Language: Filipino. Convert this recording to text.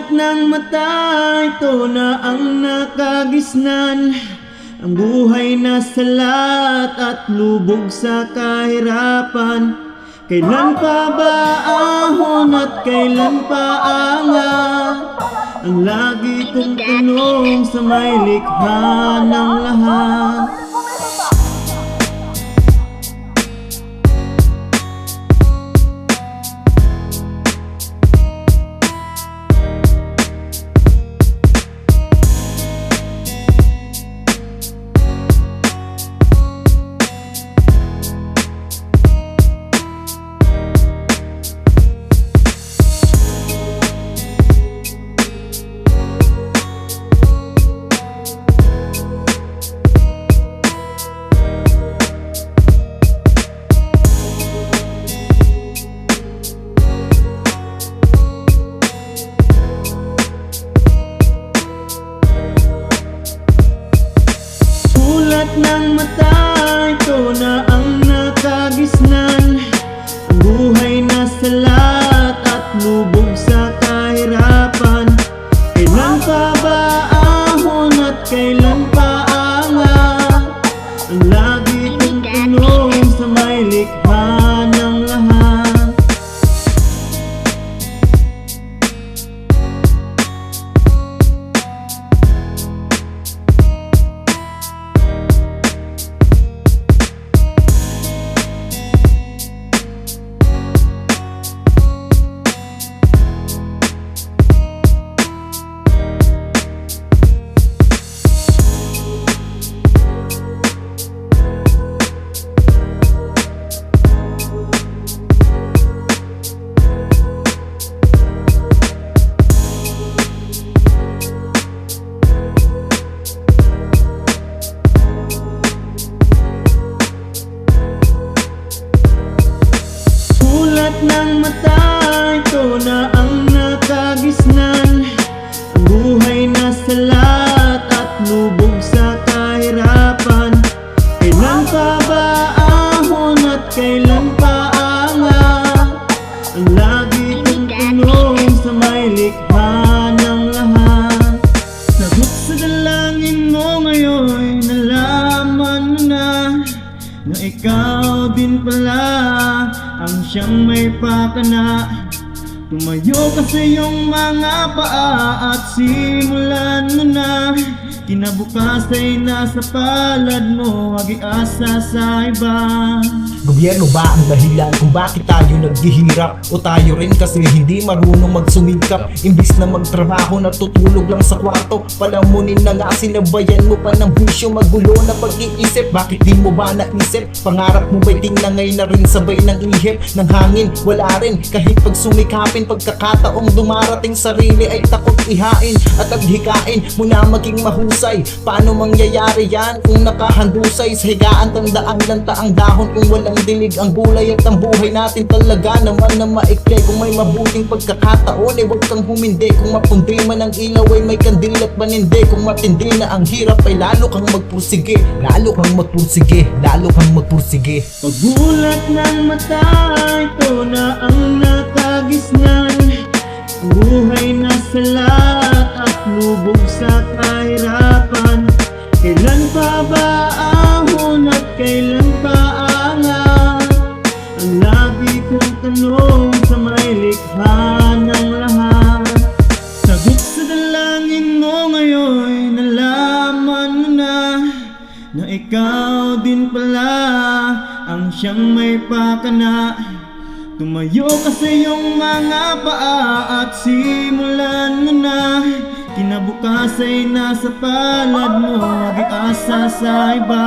Mulat ng mata, ito na ang nakagisnan. Ang buhay na salat at lubog sa kahirapan. Kailan pa ba ahon at kailan pa angat? Ang lagi kong tanong sa may likha ng lahat. Mulat ng mata, ito na ang nakagisnan. Ang buhay na salat at lubog sa kahirapan. Kailan pa ba ahon at kailan pa angat? Ang lagi kong tanong sa may likha ng lahat. Ng mata, ito na ang nakagisnan. Ang buhay na salat at lubog sa kahirapan. Kailan pa ba ahon at kailan pa angat? Ang lagi kong tanong sa may likha ng lahat. Sagot sa dalangin mo ngayon, nalaman mo na na ikaw din pala ang siyang may pakana. Tumayo kasi yung mga paa at simulan mo na. Kinabukas ay nasa palad mo, wag iasa sa iba. Gobyerno ba ang dahilan kung bakit tayo naghihirap? O tayo rin kasi hindi marunong magsumikap? Imbis na magtrabaho, natutulog lang sa kwarto. Palamunin na nga, sinabayan mo pa ng bisyo. Magulo na pag-iisip, bakit di mo ba naisip? Pangarap mo ba'y tinangay na rin sabay ng ihip? Ng hangin, wala rin kahit pag sumikapin. Pagkakataong dumarating, sarili ay takot ihain at adhikain mo na maging mahusay. Paano mangyayari yan kung nakahandusay? Sa higaan tandaan lang taang dahon kung walang dilig ang gulay. At ang buhay natin talaga naman na maikli. Kung may mabuting pagkakataon ay huwag kang humindi. Kung mapundi man ang ilaw ay may kandil at panindi. Kung matindi na ang hirap ay lalo kang magpursige. Lalo kang magpursige, lalo kang magpursige. Pagbulat ng mata, ito na ang nakagisnan. Ang buhay na salat at lubog sa kahirapan. Kailan pa ba ahon at kailan pa angat? Ang lagi kong tanong sa may likha ng lahat. Sagot sa dalangin mo ngayon, nalaman mo na na ikaw din pala ang siyang may pakana. Tumayo kasi yung mga paa at simulan mo na. Kinabukas ay nasa palad mo, wag iasa sa iba.